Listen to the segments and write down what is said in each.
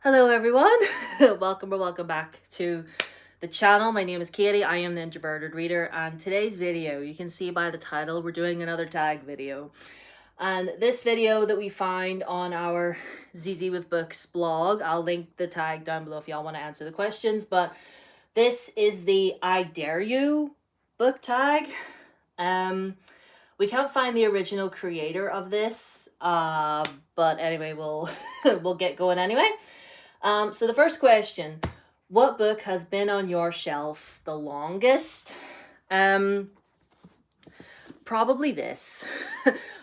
Hello everyone, welcome back to the channel. My name is Katie, I am the Introverted Reader, and today's video, you can see by the title, we're doing another tag video. And this video that we find on our ZZ with Books blog, I'll link the tag down below if y'all want to answer the questions, but this is the I Dare You book tag. We can't find the original creator of this, but anyway, we'll we'll get going anyway. So the first question, what book has been on your shelf the longest? Probably this.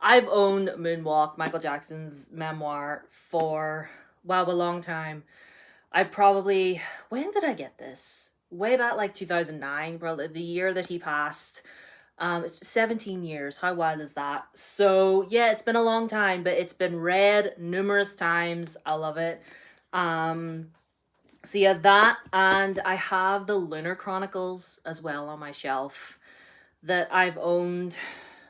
I've owned Moonwalk, Michael Jackson's memoir, for, wow, a long time. When did I get this? Way back like 2009, probably the year that he passed. It's 17 years. How wild is that? So yeah, it's been a long time, but it's been read numerous times. I love it. So yeah, that, and I have the Lunar Chronicles as well on my shelf that I've owned.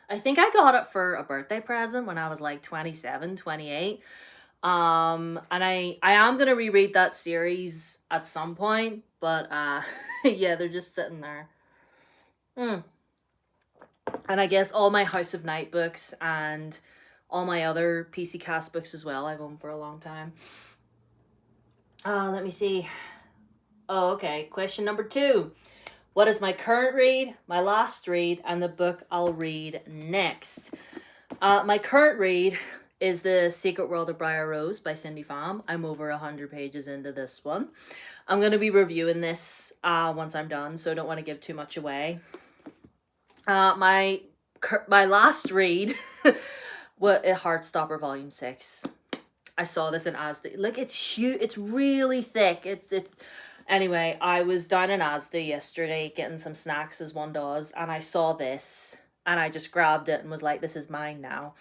I think I got it for a birthday present when I was like 27, 28. And I am gonna reread that series at some point, but yeah, they're just sitting there. And I guess all my House of Night books and all my other PC Cast books as well, I've owned for a long time. Let me see. Oh, okay. Question number 2. What is my current read, my last read, and the book I'll read next? My current read is The Secret World of Briar Rose by Cindy Pham. I'm over 100 pages into this one. I'm going to be reviewing this once I'm done, so I don't want to give too much away. My last read was Heartstopper Volume 6. I saw this in Asda. Like, it's huge. It's really thick. Anyway, I was down in Asda yesterday getting some snacks, as one does, and I saw this, and I just grabbed it and was like, this is mine now.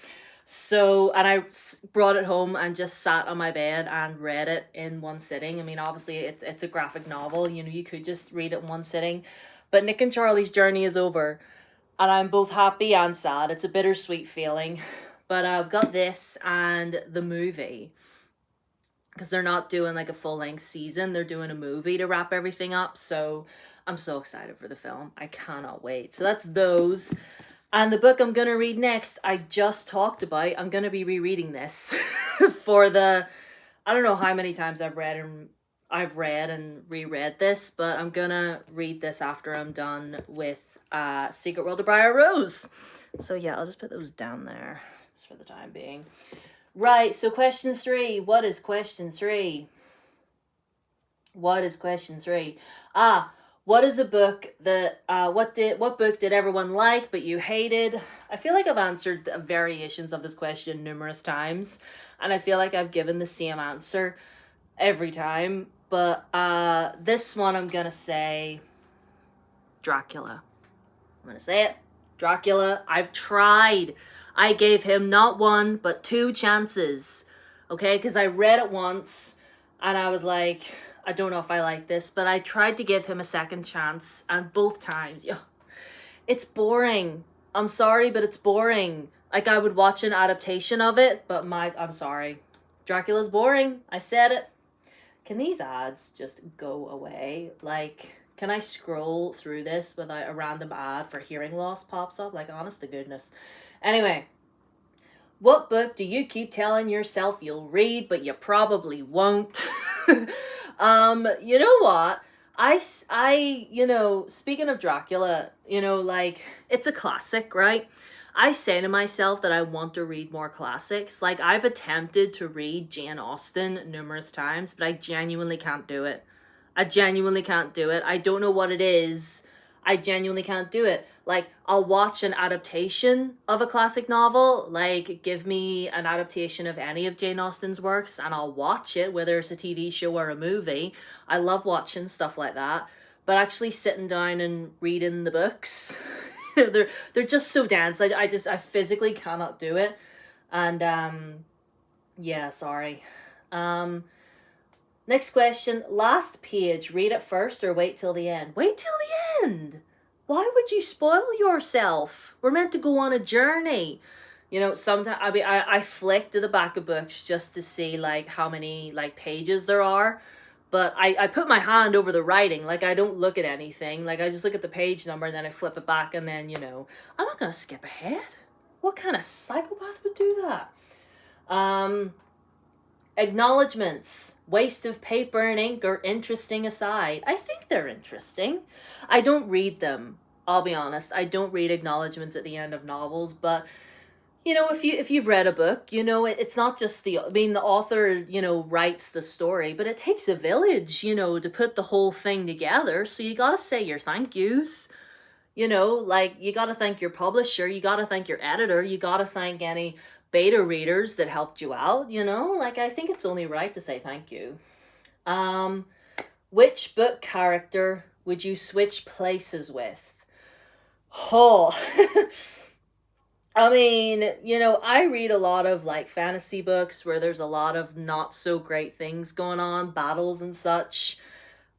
So, and I brought it home and just sat on my bed and read it in one sitting. I mean, obviously, it's a graphic novel. You know, you could just read it in one sitting. But Nick and Charlie's journey is over, and I'm both happy and sad. It's a bittersweet feeling. But I've got this and the movie, because they're not doing like a full-length season. They're doing a movie to wrap everything up. So I'm so excited for the film. I cannot wait. So that's those. And the book I'm going to read next, I just talked about. I'm going to be rereading this for I don't know how many times I've read and reread this, but I'm going to read this after I'm done with Secret World of Briar Rose. So yeah, I'll just put those down there for the time being. Right, so question 3. What is question 3? What is question 3? What is a book that, what book did everyone like but you hated? I feel like I've answered variations of this question numerous times, and I feel like I've given the same answer every time, but this one I'm gonna say Dracula. I'm gonna say it. Dracula. I've tried. I gave him not 1, but 2 chances. Okay, because I read it once and I was like, I don't know if I like this, but I tried to give him a second chance, and both times, it's boring. I'm sorry, but it's boring. Like, I would watch an adaptation of it, but I'm sorry. Dracula's boring. I said it. Can these ads just go away? Like, can I scroll through this without a random ad for hearing loss pops up? Like, honest to goodness. Anyway, what book do you keep telling yourself you'll read, but you probably won't? You know what? Speaking of Dracula, like, it's a classic, right? I say to myself that I want to read more classics. Like, I've attempted to read Jane Austen numerous times, but I genuinely can't do it. I genuinely can't do it. I don't know what it is. I genuinely can't do it. Like, I'll watch an adaptation of a classic novel. Like, give me an adaptation of any of Jane Austen's works and I'll watch it, whether it's a TV show or a movie. I love watching stuff like that. But actually sitting down and reading the books, they're just so dense. I physically cannot do it. And yeah, sorry. Next question. Last page. Read it first or wait till the end? Wait till the end. Why would you spoil yourself? We're meant to go on a journey. You know, sometimes I flick to the back of books just to see like how many like pages there are. But I put my hand over the writing. Like, I don't look at anything. Like, I just look at the page number and then I flip it back, and then, you know, I'm not gonna skip ahead. What kind of psychopath would do that? Acknowledgements, waste of paper and ink, or interesting aside. I think they're interesting. I don't read them. I'll be honest. I don't read acknowledgements at the end of novels, but you know, if you've read a book, you know, it's not just the, I mean, the author, you know, writes the story, but it takes a village, you know, to put the whole thing together. So you got to say your thank yous. You know, like, you got to thank your publisher, you got to thank your editor, you got to thank any beta readers that helped you out, you know? Like, I think it's only right to say thank you. Which book character would you switch places with? Oh, I mean, you know, I read a lot of like fantasy books where there's a lot of not so great things going on, battles and such.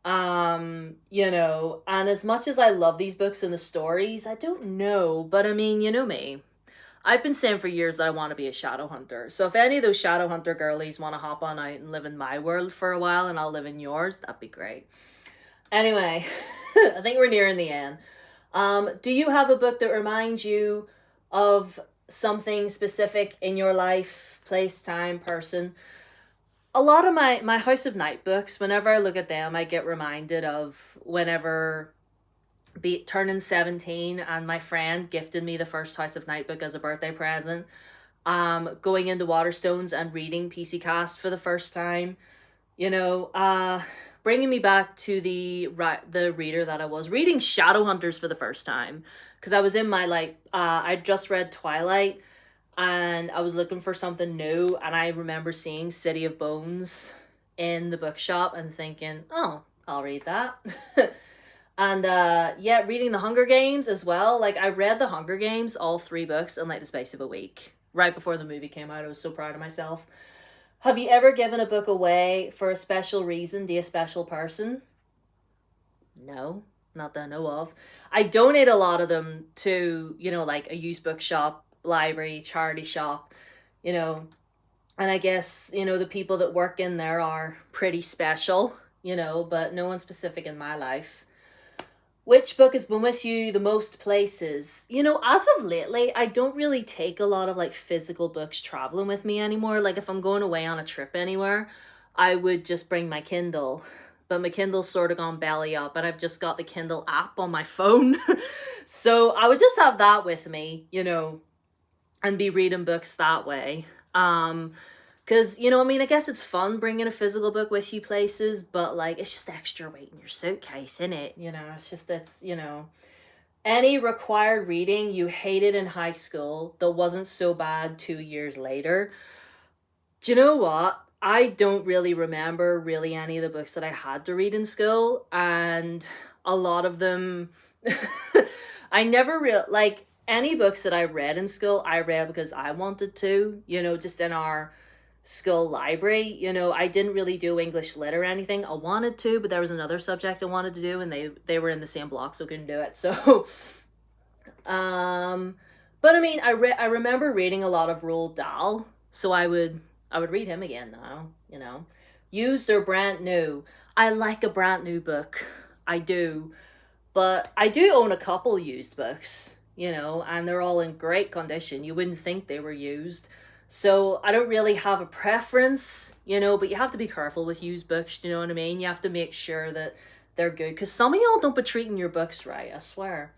You know, and as much as I love these books and the stories, I don't know, but I mean, you know me. I've been saying for years that I want to be a shadow hunter. So if any of those shadow hunter girlies want to hop on out and live in my world for a while and I'll live in yours, that'd be great. Anyway, I think we're nearing the end. Do you have a book that reminds you of something specific in your life, place, time, person? A lot of my House of Night books, whenever I look at them, I get reminded of whenever turning 17 and my friend gifted me the first House of Night book as a birthday present. Going into Waterstones and reading PC Cast for the first time. You know, bringing me back to the reader that I was, reading Shadowhunters for the first time, because I was in my like I just read Twilight and I was looking for something new, and I remember seeing City of Bones in the bookshop and thinking, oh, I'll read that. And yeah, reading the Hunger Games as well. Like, I read the Hunger Games, all 3 books, in like the space of a week right before the movie came out. I was so proud of myself. Have you ever given a book away for a special reason to a special person? No, not that I know of. I donate a lot of them to, you know, like a used bookshop, library, charity shop, you know. And I guess, you know, the people that work in there are pretty special, you know, but no one specific in my life. Which book has been with you the most places? You know, as of lately, I don't really take a lot of like physical books traveling with me anymore. Like, if I'm going away on a trip anywhere, I would just bring my Kindle. But my Kindle's sort of gone belly up, and I've just got the Kindle app on my phone. So I would just have that with me, you know, and be reading books that way. Because, you know, I mean, I guess it's fun bringing a physical book with you places, but, like, it's just extra weight in your suitcase, innit? You know, it's, you know. Any required reading you hated in high school that wasn't so bad 2 years later? Do you know what? I don't really remember really any of the books that I had to read in school, and a lot of them, I never like, any books that I read in school, I read because I wanted to, you know, just in our school library. You know, I didn't really do English lit or anything. I wanted to, but there was another subject I wanted to do, and they were in the same block, so I couldn't do it. So but I mean, I remember reading a lot of Roald Dahl, so I would read him again now, you know. Used or brand new? I like a brand new book. I do. But I do own a couple used books, you know, and they're all in great condition. You wouldn't think they were used. So I don't really have a preference, you know, but you have to be careful with used books, you know what I mean? You have to make sure that they're good, because some of y'all don't be treating your books right, I swear.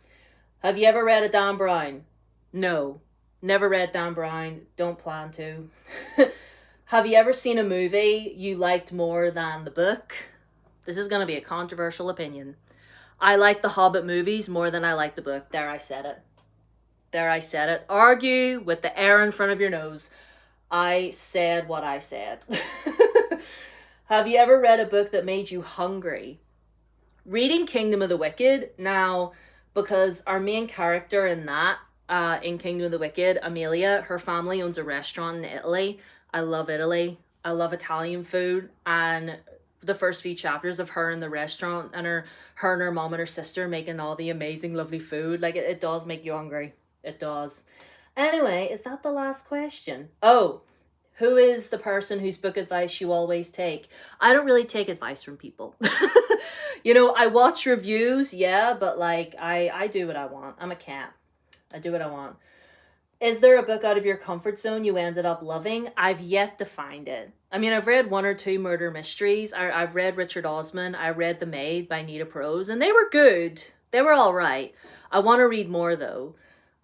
Have you ever read a Dan Brown? No. Never read Dan Brown. Don't plan to. Have you ever seen a movie you liked more than the book? This is going to be a controversial opinion. I like the Hobbit movies more than I like the book. There, I said it. There, I said it. Argue with the air in front of your nose. I said what I said. Have you ever read a book that made you hungry? Reading Kingdom of the Wicked. Now, because our main character in that, in Kingdom of the Wicked, Amelia, her family owns a restaurant in Italy. I love Italy. I love Italian food. And the first few chapters of her in the restaurant, and her and her mom and her sister making all the amazing, lovely food, like, it does make you hungry. It does. Anyway, is that the last question? Oh, who is the person whose book advice you always take? I don't really take advice from people. You know, I watch reviews, yeah, but like I do what I want. I'm a cat. I do what I want. Is there a book out of your comfort zone you ended up loving? I've yet to find it. I mean, I've read one or two murder mysteries. I've read Richard Osman. I read The Maid by Nita Prose, and they were good. They were all right. I want to read more, though.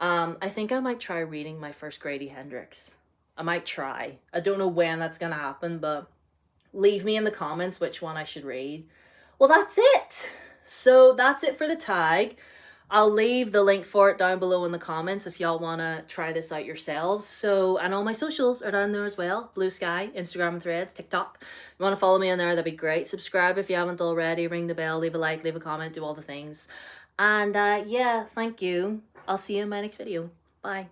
I think I might try reading my first Grady Hendrix. I might try. I don't know when that's going to happen, but leave me in the comments which one I should read. Well, that's it. So that's it for the tag. I'll leave the link for it down below in the comments if y'all want to try this out yourselves. So, and all my socials are down there as well. Blue Sky, Instagram and Threads, TikTok. If you want to follow me on there, that'd be great. Subscribe if you haven't already. Ring the bell, leave a like, leave a comment, do all the things. And yeah, thank you. I'll see you in my next video. Bye.